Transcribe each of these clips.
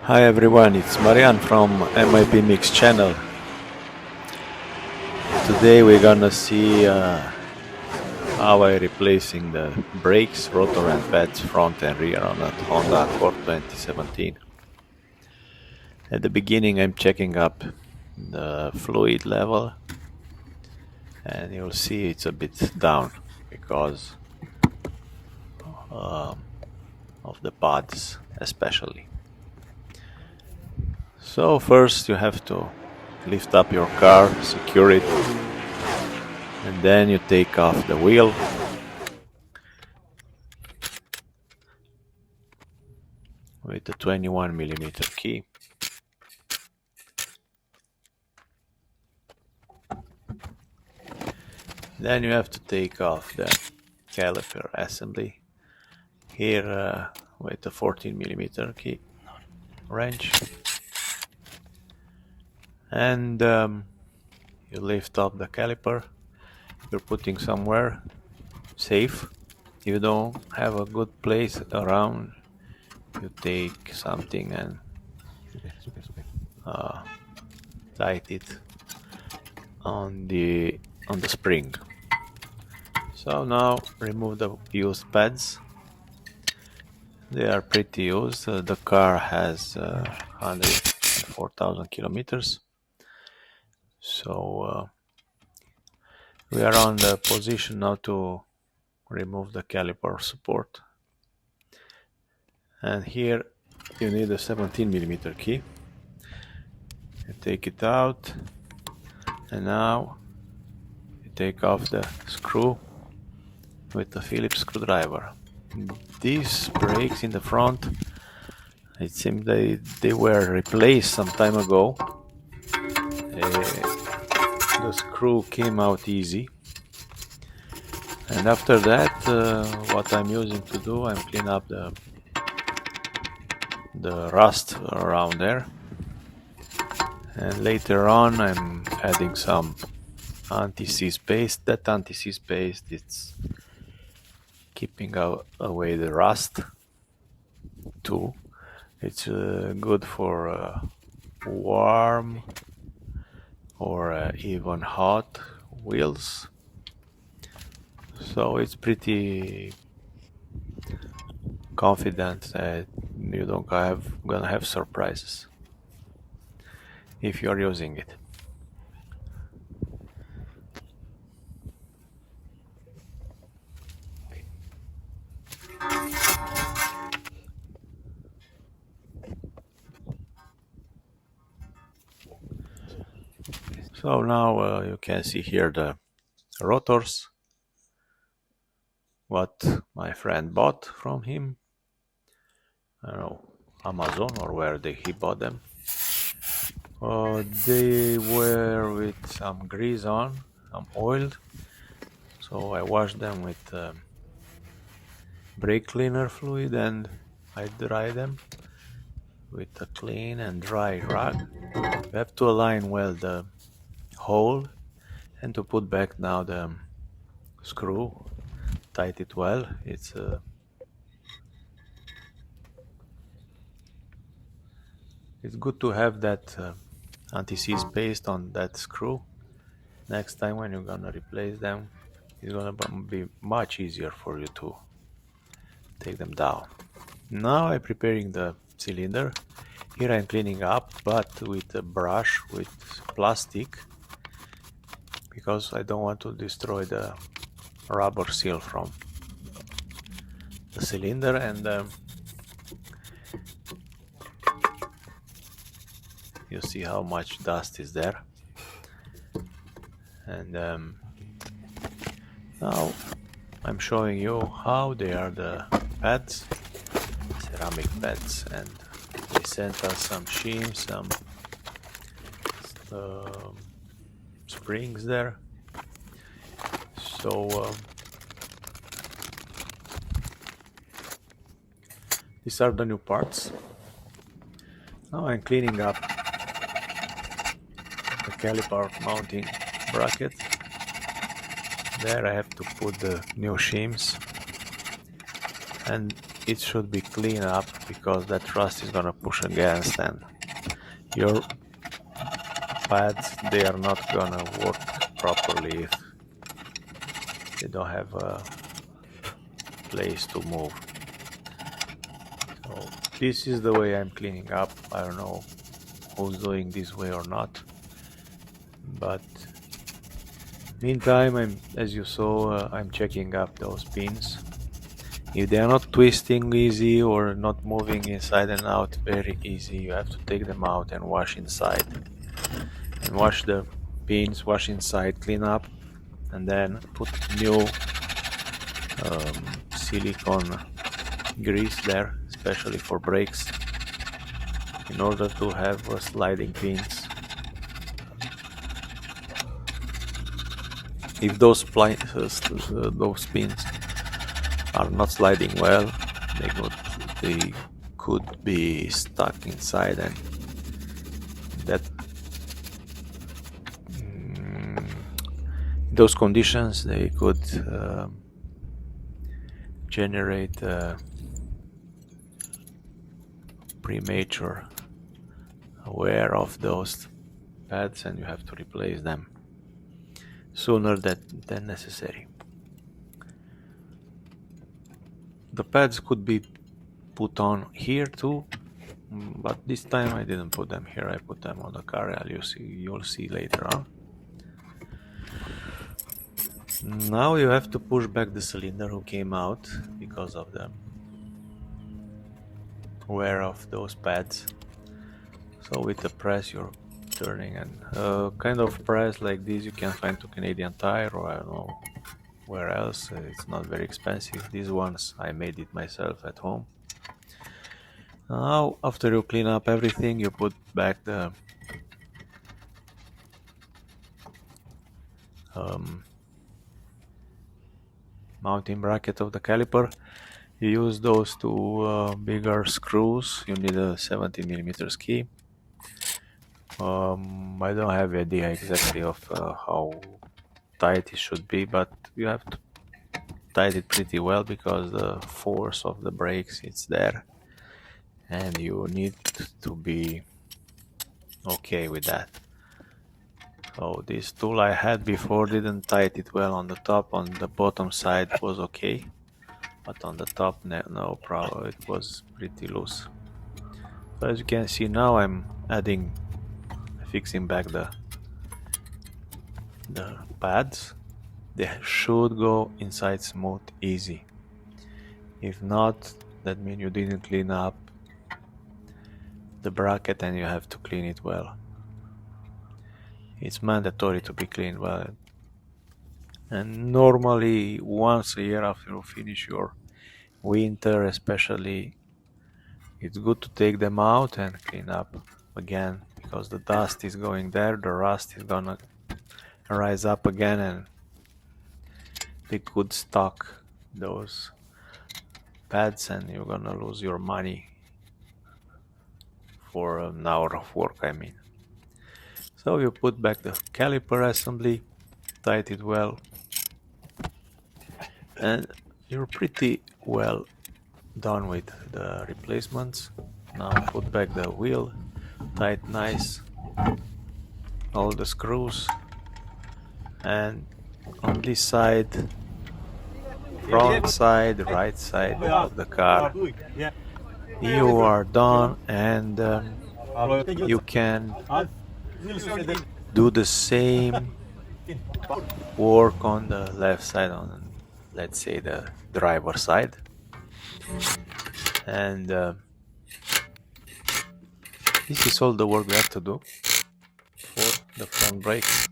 Hi everyone, it's Marian from MIP Mix channel. Today we're gonna see how I replacing the brakes, rotor and pads front and rear on a Honda Accord 2017. At the beginning I'm checking up the fluid level and you'll see it's a bit down because of the pads especially. So first you have to lift up your car, secure it, and then you take off the wheel with a 21mm key. Then you have to take off the caliper assembly here with a 14mm key wrench, and you lift up the caliper. You're putting somewhere safe. You don't have a good place around, you take something and tight it on the spring. So now remove the used pads. They are pretty used. The car has 104,000 kilometers. So we are on the position now to remove the caliper support. And here you need a 17mm key. You take it out, and now you take off the screw with a Phillips screwdriver. These brakes in the front, it seems they were replaced some time ago. The screw came out easy, and after that what I'm using to do, I'm clean up the rust around there, and later on I'm adding some anti-seize paste. That anti-seize paste, it's keeping away the rust too. It's good for warm or even hot wheels, so it's pretty confident that you don't gonna have surprises if you're using it. So now you can see here the rotors, what my friend bought from him. I don't know, Amazon or where he bought them. They were with some grease on, some oiled, so I washed them with brake cleaner fluid and I dry them with a clean and dry rag. You have to align well the hole and to put back now the screw, tight it well. It's good to have that anti-seize paste on that screw. Next time when you're gonna replace them, it's gonna be much easier for you to take them down. Now I'm preparing the cylinder. Here I'm cleaning up, but with a brush with plastic, because I don't want to destroy the rubber seal from the cylinder. And you see how much dust is there. And now I'm showing you how they are the pads, ceramic pads, and they sent us some shims, some springs there. So these are the new parts. Now I'm cleaning up the caliper mounting bracket. There I have to put the new shims, and it should be cleaned up because that rust is gonna push against, and your pads, they are not gonna work properly if they don't have a place to move. So this is the way I'm cleaning up. I don't know who's doing this way or not, but meantime, as you saw, I'm checking up those pins. If they are not twisting easy or not moving inside and out very easy, you have to take them out and wash inside. And wash the pins, wash inside, clean up, and then put new silicone grease there, especially for brakes, in order to have sliding pins. If those pins are not sliding well, they could be stuck inside, and that those conditions they could generate premature wear of those pads, and you have to replace them sooner than necessary. The pads could be put on here too, but this time I didn't put them here. I put them on the car. You'll see later on. Now you have to push back the cylinder who came out because of the wear of those pads. So with the press you're turning, and kind of press like this you can find to Canadian Tire, or I don't know where else. It's not very expensive. These ones I made it myself at home. Now after you clean up everything, you put back the mounting bracket of the caliper. You use those two bigger screws. You need a 70mm key. I don't have an idea exactly of how tight it should be, but you have to tight it pretty well because the force of the brakes it's there, and you need to be okay with that. So this tool I had before didn't tight it well on the top. On the bottom side was okay, but on the top no problem, it was pretty loose. So as you can see now I'm fixing back the pads. They should go inside smooth, easy. If not, that means you didn't clean up the bracket and you have to clean it well. It's mandatory to be cleaned well. And normally once a year after you finish your winter especially, it's good to take them out and clean up again, because the dust is going there, the rust is gonna rise up again, and they could stock those pads and you're gonna lose your money for an hour of work, I mean. So you put back the caliper assembly, tight it well, and you're pretty well done with the replacements. Now put back the wheel, tight nice all the screws, and on this side, front side, right side of the car, you are done, and you can do the same work on the left side, on let's say the driver side, and this is all the work we have to do for the front brakes.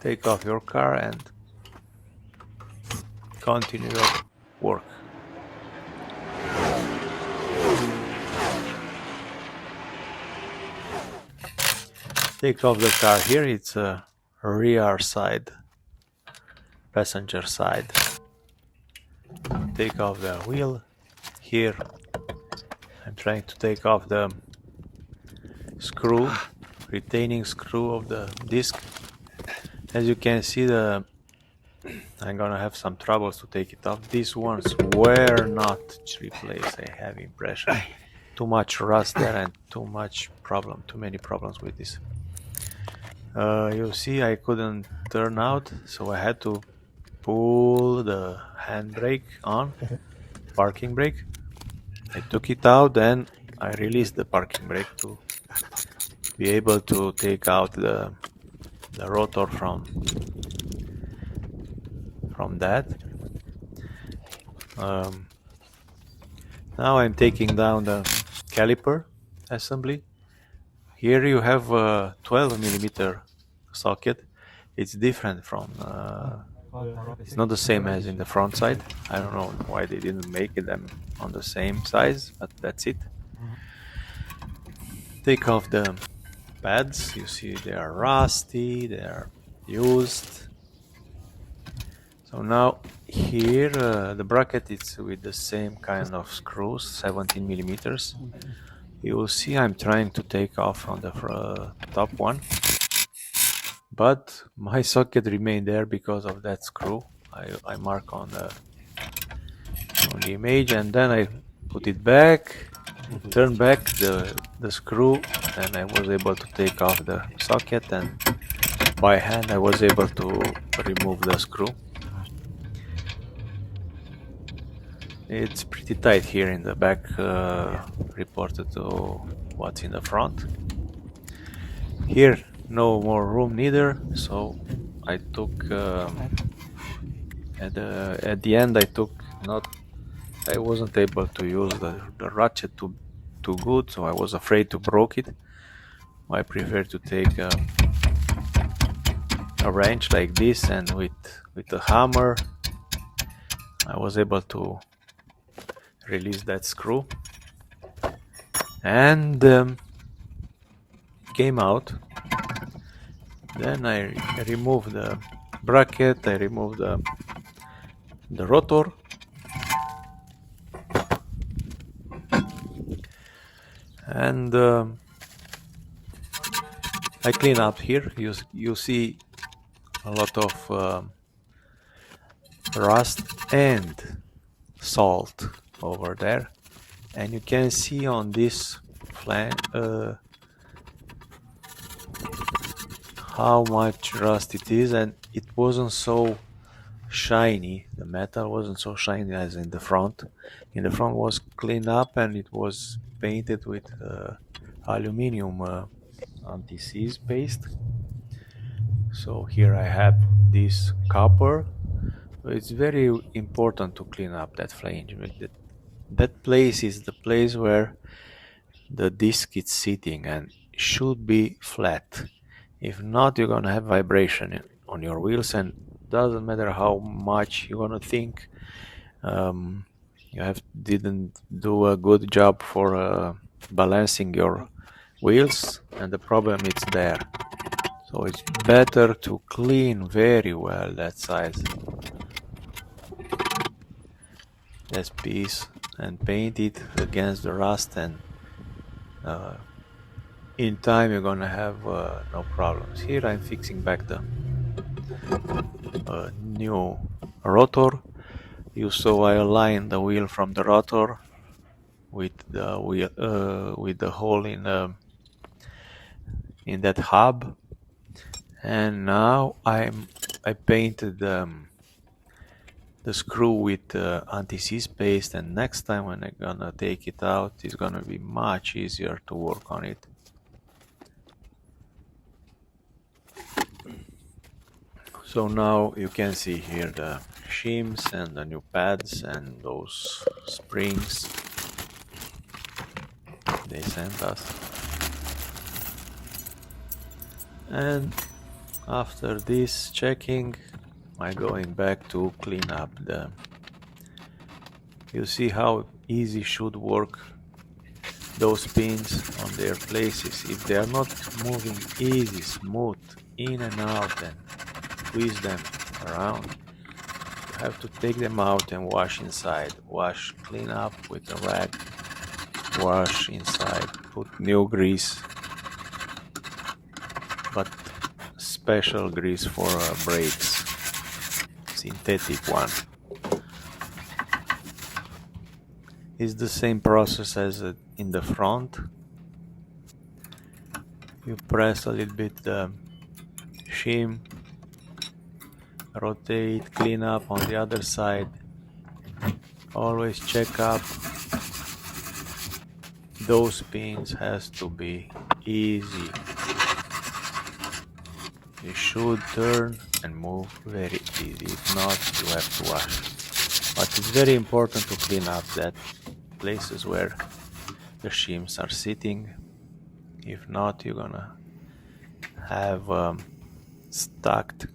Take off your car and continue your work. Take off the car. Here it's a rear side, passenger side. Take off the wheel. Here I'm trying to take off the screw, retaining screw of the disc. As you can see, the I'm gonna have some troubles to take it off. These ones were not replaced, I have impression. Too much rust there and too many problems with this. You see, I couldn't turn out, so I had to pull the handbrake on, parking brake. I took it out, then I released the parking brake to be able to take out the rotor from that. Now I'm taking down the caliper assembly. Here you have a 12 millimeter socket. It's different from, it's not the same as in the front side. I don't know why they didn't make them on the same size, but that's it. Take off the pads. You see they are rusty, they are used. So now here the bracket is with the same kind of screws, 17 millimeters. You will see I'm trying to take off on the top one, but my socket remained there because of that screw. I mark on the image, and then I put it back, turn back the screw, and I was able to take off the socket, and by hand I was able to remove the screw. It's pretty tight here in the back, reported to what's in the front. Here no more room neither, so I took at the end I wasn't able to use the ratchet too good, so I was afraid to broke it. I prefer to take a wrench like this, and with a hammer I was able to release that screw, and came out. Then I removed the bracket, I removed the rotor, and I clean up here. You see a lot of rust and salt over there, and you can see on this flank how much rust it is, and it wasn't so shiny. The metal wasn't so shiny as in the front. In the front was cleaned up and it was painted with aluminum anti-seize paste. So here I have this copper. It's very important to clean up that flange. That place is the place where the disc is sitting and should be flat. If not, you're gonna have vibration on your wheels, and doesn't matter how much you're gonna think you didn't do a good job for balancing your wheels, and the problem is there. So it's better to clean very well that side, that piece, and paint it against the rust, and in time you're gonna have no problems. Here I'm fixing back the new rotor. You saw I aligned the wheel from the rotor with the wheel with the hole in that hub, and now I painted the screw with anti-seize paste, and next time when I'm gonna take it out, it's gonna be much easier to work on it. So now you can see here the shims and the new pads and those springs they sent us. And after this checking, I'm going back to clean up the... You see how easy should work those pins on their places. If they are not moving easy, smooth, in and out, and twist them around, you have to take them out and wash inside. Wash, clean up with a rag, wash inside, put new grease, but special grease for brakes. synthetic one. It's the same process as in the front. You press a little bit the shim, rotate, clean up on the other side. Always check up. Those pins has to be easy. You should turn and move very easy. If not, you have to wash. But it's very important to clean up that places where the shims are sitting. If not, you're gonna have stacked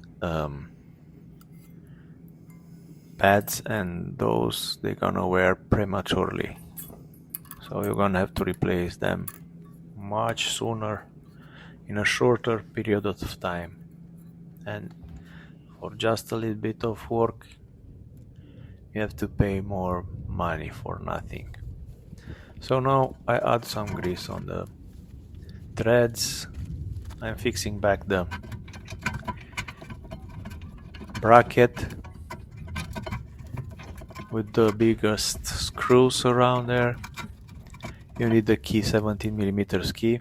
pads, and those they're gonna wear prematurely. So you're gonna have to replace them much sooner in a shorter period of time. And for just a little bit of work, you have to pay more money for nothing. So now I add some grease on the threads. I'm fixing back the bracket with the biggest screws around there. You need the key, 17mm key.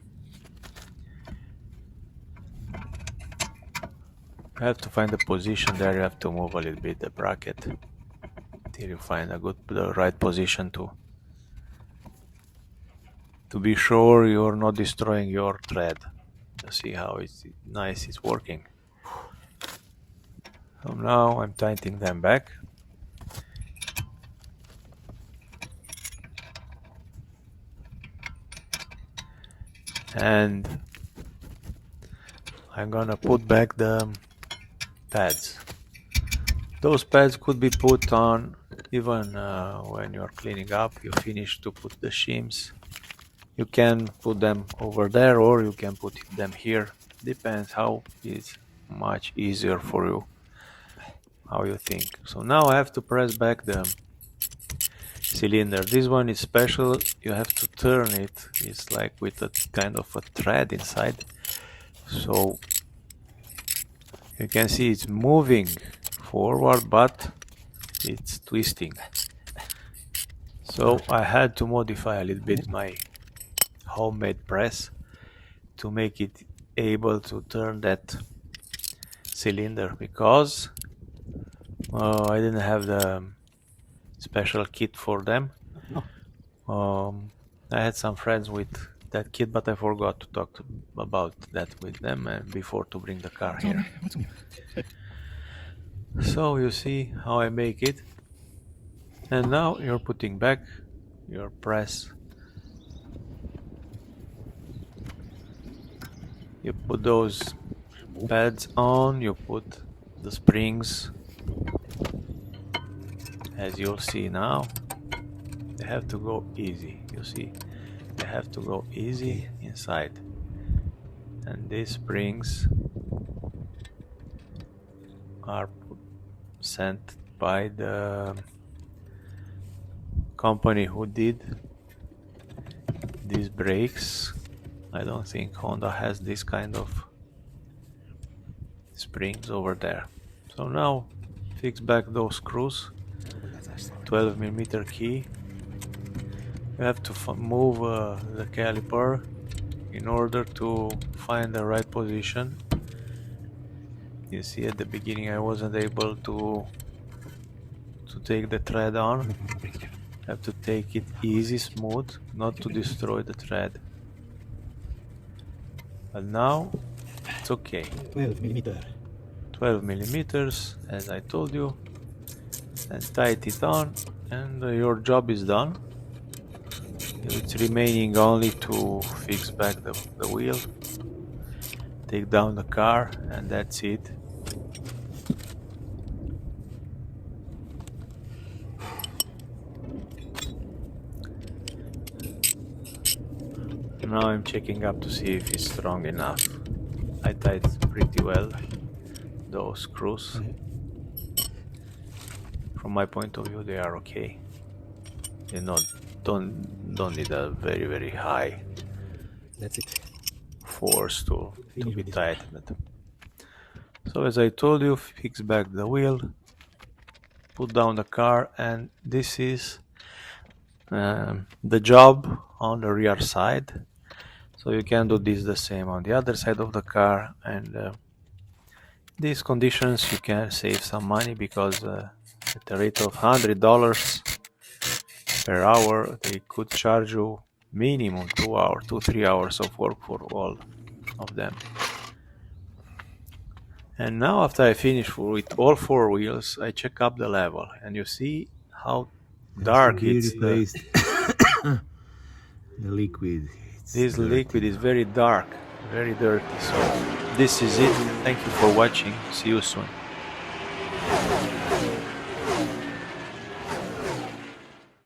You have to find the position there. You have to move a little bit the bracket till you find the right position to be sure you're not destroying your thread. See how it's nice, it's working. So now I'm tightening them back. And I'm gonna put back the pads. Those pads could be put on even when you're cleaning up, you finish to put the shims. You can put them over there or you can put them here. Depends how it's much easier for you, how you think. So now I have to press back the cylinder. This one is special, you have to turn it. It's like with a kind of a thread inside. So you can see it's moving forward, but it's twisting. So I had to modify a little bit my homemade press to make it able to turn that cylinder, because I didn't have the special kit for them. I had some friends with that kit, but I forgot to talk about that with them before to bring the car here. So you see how I make it, and now you're putting back your press. You put those pads on, you put the springs, as you'll see now. They have to go easy, you see, they have to go easy inside. And these springs are sent by the company who did these brakes. I don't think Honda has this kind of springs over there. So now fix back those screws. 12mm key. You have to move the caliper in order to find the right position. You see, at the beginning I wasn't able to take the thread on. Have to take it easy, smooth, not to destroy the thread. But now it's okay. 12 millimeters, as I told you, and tight it on, and your job is done. It's remaining only to fix back the wheel, take down the car, and that's it. Now I'm checking up to see if it's strong enough. I tied pretty well those screws. From my point of view, they are okay. You know, don't need a very high force to be tightened. So as I told you, fix back the wheel, put down the car, and this is the job on the rear side. So you can do this the same on the other side of the car, and these conditions you can save some money because at the rate of $100 per hour they could charge you minimum 2 hours, 2-3 hours of work for all of them. And now after I finish with all four wheels, I check up the level, and you see how dark it's replaced the liquid. This liquid is very dark, very dirty. So this is it. Thank you for watching. See you soon.